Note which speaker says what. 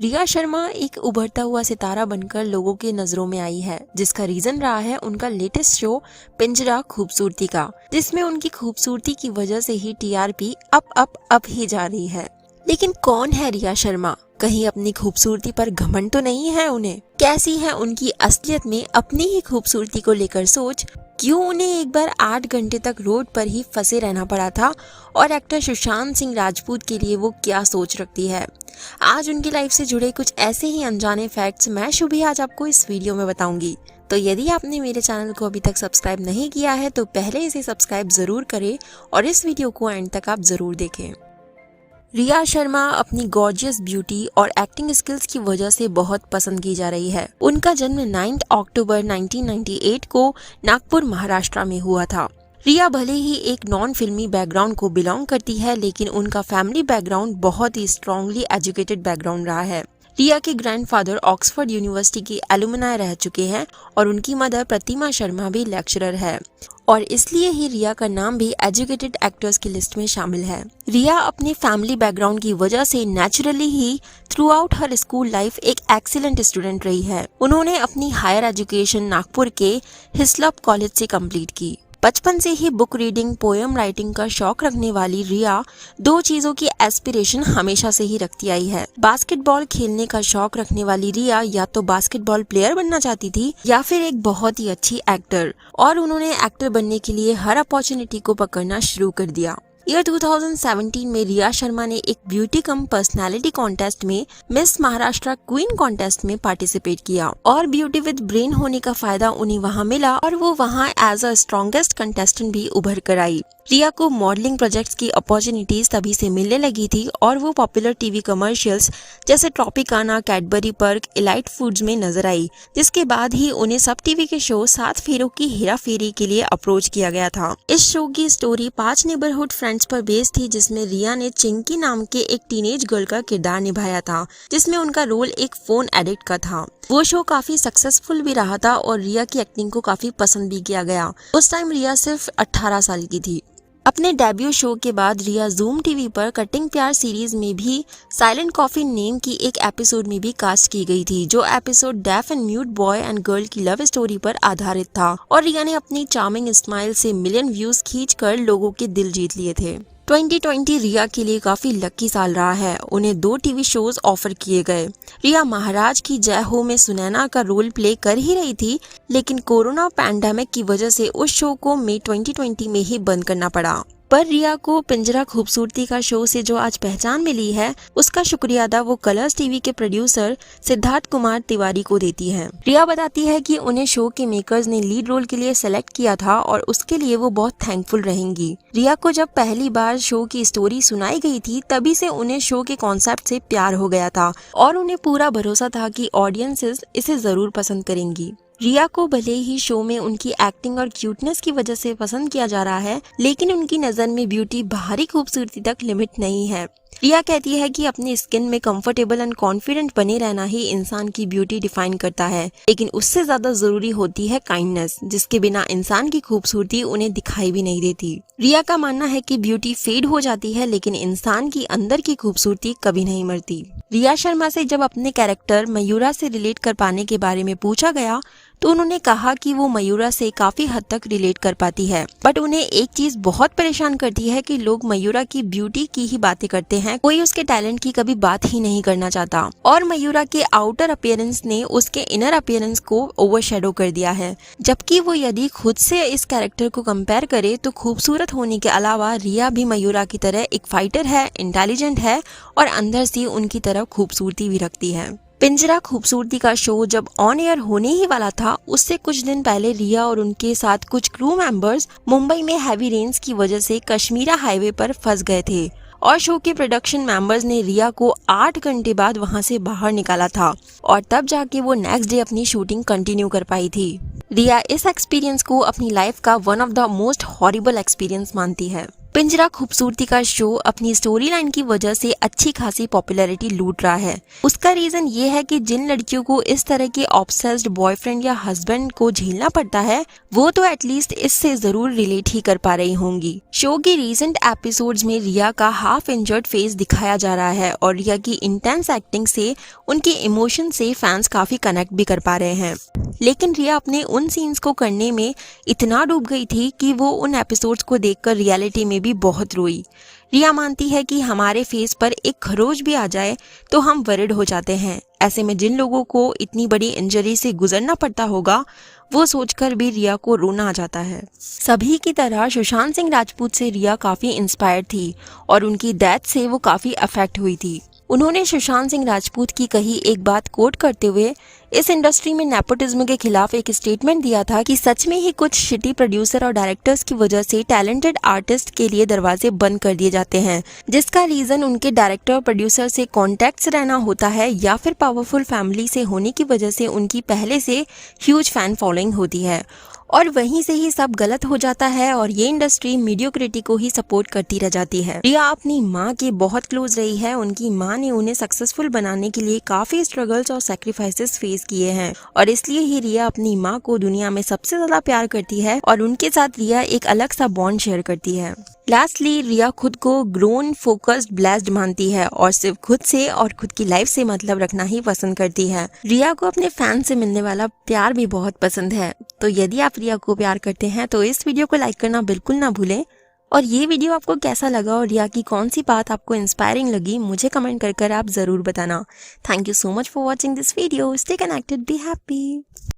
Speaker 1: रिया शर्मा एक उभरता हुआ सितारा बनकर लोगों की नजरों में आई है, जिसका रीजन रहा है उनका लेटेस्ट शो पिंजरा खूबसूरती का, जिसमें उनकी खूबसूरती की वजह से ही टीआरपी अप ही जा रही है। लेकिन कौन है रिया शर्मा? कहीं अपनी खूबसूरती पर घमंड तो नहीं है उन्हें? कैसी है उनकी असलियत में अपनी ही खूबसूरती को लेकर सोच? क्यों उन्हें एक बार 8 घंटे तक रोड पर ही फंसे रहना पड़ा था? और एक्टर सुशांत सिंह राजपूत के लिए वो क्या सोच रखती है? आज उनकी लाइफ से जुड़े कुछ ऐसे ही अनजाने फैक्ट्स मैं शुभी आज आपको इस वीडियो में बताऊंगी। तो यदि आपने मेरे चैनल को अभी तक सब्सक्राइब नहीं किया है तो पहले इसे सब्सक्राइब जरूर करें और इस वीडियो को एंड तक आप जरूर देखें। रिया शर्मा अपनी गॉर्जियस ब्यूटी और एक्टिंग स्किल्स की वजह से बहुत पसंद की जा रही है। उनका जन्म 9 अक्टूबर 1998 को नागपुर महाराष्ट्र में हुआ था। रिया भले ही एक नॉन फिल्मी बैकग्राउंड को बिलोंग करती है, लेकिन उनका फैमिली बैकग्राउंड बहुत ही स्ट्रांगली एजुकेटेड बैकग्राउंड रहा है। रिया के ग्रैंडफादर ऑक्सफोर्ड यूनिवर्सिटी की एलुमनाई रह चुके हैं और उनकी मदर प्रतिमा शर्मा भी लेक्चरर है, और इसलिए ही रिया का नाम भी एजुकेटेड एक्टर्स की लिस्ट में शामिल है। रिया अपने फैमिली बैकग्राउंड की वजह से नेचुरली ही थ्रू आउट हर स्कूल लाइफ एक एक्सीलेंट स्टूडेंट रही है। उन्होंने अपनी हायर एजुकेशन नागपुर के हिस्लॉप कॉलेज से कंप्लीट की। बचपन से ही बुक रीडिंग, पोएम राइटिंग का शौक रखने वाली रिया दो चीजों की एस्पिरेशन हमेशा से ही रखती आई है। बास्केटबॉल खेलने का शौक रखने वाली रिया या तो बास्केटबॉल प्लेयर बनना चाहती थी या फिर एक बहुत ही अच्छी एक्टर, और उन्होंने एक्टर बनने के लिए हर अपॉर्चुनिटी को पकड़ना शुरू कर दिया। ईयर 2017 में रिया शर्मा ने एक ब्यूटी कम पर्सनालिटी कॉन्टेस्ट में मिस महाराष्ट्र क्वीन कॉन्टेस्ट में पार्टिसिपेट किया और ब्यूटी विद ब्रेन होने का फायदा उन्हें वहां मिला और वो वहां एज अ स्ट्रॉन्गेस्ट कंटेस्टेंट भी उभर कर आई। रिया को मॉडलिंग प्रोजेक्ट्स की अपॉर्चुनिटीज तभी से मिलने लगी थी और वो पॉपुलर टीवी कमर्शियल्स जैसे Tropicana, Cadbury Perk, Elite Foods में नजर आई, जिसके बाद ही उन्हें सब टीवी के शो 7 फेरों की हेरा फेरी के लिए अप्रोच किया गया था। इस शो की स्टोरी 5 नेबरहुड फ्रेंड्स पर बेस्ड थी, जिसमें रिया ने चिंकी नाम के एक टीनेज गर्ल का किरदार निभाया था, जिसमें उनका रोल एक फोन एडिक्ट का था। वो शो काफी सक्सेसफुल भी रहा था और रिया की एक्टिंग को काफी पसंद भी किया गया। उस टाइम रिया सिर्फ 18 साल की थी। अपने डेब्यू शो के बाद रिया जूम टीवी पर कटिंग प्यार सीरीज में भी साइलेंट कॉफी नेम की एक एपिसोड में भी कास्ट की गई थी, जो episode deaf and mute boy and girl की लव स्टोरी पर आधारित था, और रिया ने अपनी चार्मिंग स्माइल से मिलियन व्यूज खींचकर लोगों के दिल जीत लिए थे। 2020 रिया के लिए काफी लकी साल रहा है। उन्हें 2 टीवी शोज ऑफर किए गए। रिया महाराज की जय हो में सुनैना का रोल प्ले कर ही रही थी, लेकिन कोरोना पैंडेमिक की वजह से उस शो को मई 2020 में ही बंद करना पड़ा। पर रिया को पिंजरा खूबसूरती का शो से जो आज पहचान मिली है, उसका शुक्रिया अदा वो कलर्स टीवी के प्रोड्यूसर सिद्धार्थ कुमार तिवारी को देती है। रिया बताती है कि उन्हें शो के मेकर्स ने लीड रोल के लिए सेलेक्ट किया था और उसके लिए वो बहुत थैंकफुल रहेंगी। रिया को जब पहली बार शो की स्टोरी सुनाई गई थी, तभी से उन्हें शो के कॉन्सेप्ट से प्यार हो गया था और उन्हें पूरा भरोसा था कि ऑडियंसेस इसे जरूर पसंद करेंगी। रिया को भले ही शो में उनकी एक्टिंग और क्यूटनेस की वजह से पसंद किया जा रहा है, लेकिन उनकी नजर में ब्यूटी बाहरी खूबसूरती तक लिमिट नहीं है। रिया कहती है कि अपनी स्किन में कंफर्टेबल एंड कॉन्फिडेंट बने रहना ही इंसान की ब्यूटी डिफाइन करता है, लेकिन उससे ज्यादा जरूरी होती है काइंडनेस, जिसके बिना इंसान की खूबसूरती उन्हें दिखाई भी नहीं देती। रिया का मानना है कि ब्यूटी फेड हो जाती है, लेकिन इंसान की अंदर की खूबसूरती कभी नहीं मरती। रिया शर्मा से जब अपने कैरेक्टर मयूरा से रिलेट कर पाने के बारे में पूछा गया, तो उन्होंने कहा कि वो मयूरा से काफी हद तक रिलेट कर पाती है, बट उन्हें एक चीज बहुत परेशान करती है कि लोग मयूरा की ब्यूटी की ही बातें करते हैं, कोई उसके टैलेंट की कभी बात ही नहीं करना चाहता, और मयूरा के आउटर अपीयरेंस ने उसके इनर अपीयरेंस को ओवरशैडो कर दिया है। जबकि वो यदि खुद से इस कैरेक्टर को कंपेयर करे तो खूबसूरत होने के अलावा रिया भी मयूरा की तरह एक फाइटर है, इंटेलिजेंट है और अंदर से उनकी तरह खूबसूरती भी रखती है। पिंजरा खूबसूरती का शो जब ऑन एयर होने ही वाला था, उससे कुछ दिन पहले रिया और उनके साथ कुछ क्रू मेंबर्स मुंबई में हैवी रेन्स की वजह से कश्मीरा हाईवे पर फंस गए थे और शो के प्रोडक्शन मेंबर्स ने रिया को 8 घंटे बाद वहां से बाहर निकाला था और तब जाके वो नेक्स्ट डे अपनी शूटिंग कंटिन्यू कर पाई थी। रिया इस एक्सपीरियंस को अपनी लाइफ का one of the most horrible experience मानती है। पिंजरा खूबसूरती का शो अपनी स्टोरी लाइन की वजह से अच्छी खासी पॉपुलैरिटी लूट रहा है। उसका रीजन ये है कि जिन लड़कियों को इस तरह के ऑब्सेस्ड बॉयफ्रेंड या हस्बैंड को झेलना पड़ता है वो तो एटलीस्ट इससे जरूर रिलेट ही कर पा रही होंगी। शो की रीसेंट एपिसोड्स में रिया का हाफ इंजर्ड फेस दिखाया जा रहा है और रिया की इंटेंस एक्टिंग से उनके इमोशन से फैंस काफी कनेक्ट भी कर पा रहे हैं। लेकिन रिया अपने उन सीन्स को करने में इतना डूब गई थी कि वो उन एपिसोड्स को देखकर रियलिटी में भी बहुत रोई। रिया मानती है कि हमारे फेस पर एक खरोच भी आ जाए तो हम वरिड हो जाते हैं। ऐसे में जिन लोगों को इतनी बड़ी इंजरी से गुजरना पड़ता होगा वो सोचकर भी रिया को रोना आ जाता है। सभी की तरह सुशांत सिंह राजपूत से रिया काफी इंस्पायर्ड थी और उनकी डेथ से वो काफी अफेक्ट हुई थी। उन्होंने सुशांत सिंह राजपूत की कही एक बात कोट करते हुए इस इंडस्ट्री में नेपोटिज्म के खिलाफ एक स्टेटमेंट दिया था कि सच में ही कुछ शिटी प्रोड्यूसर और डायरेक्टर्स की वजह से टैलेंटेड आर्टिस्ट के लिए दरवाजे बंद कर दिए जाते हैं, जिसका रीजन उनके डायरेक्टर और प्रोड्यूसर से कॉन्टैक्ट्स रहना होता है या फिर पावरफुल फैमिली से होने की वजह से उनकी पहले से ह्यूज फैन फॉलोइंग होती है और वहीं से ही सब गलत हो जाता है और ये इंडस्ट्री मीडियोक्रिटी को ही सपोर्ट करती रह जाती है। रिया अपनी माँ के बहुत क्लोज रही है। उनकी माँ ने उन्हें सक्सेसफुल बनाने के लिए काफी स्ट्रगल्स और सैक्रिफाइसेस फेस किए हैं और इसलिए ही रिया अपनी माँ को दुनिया में सबसे ज्यादा प्यार करती है और उनके साथ रिया एक अलग सा बॉन्ड शेयर करती है। लास्टली रिया खुद को ग्रोन, फोकस्ड, ब्लेस्ड मानती है और सिर्फ खुद से और खुद की लाइफ से मतलब रखना ही पसंद करती है। रिया को अपने फैन से मिलने वाला प्यार भी बहुत पसंद है। तो यदि आप रिया को प्यार करते हैं तो इस वीडियो को लाइक करना बिल्कुल ना भूलें और ये वीडियो आपको कैसा लगा और रिया की कौन सी बात आपको इंस्पायरिंग लगी मुझे कमेंट कर आप जरूर बताना। Thank you so much for watching this video. Stay connected, be happy.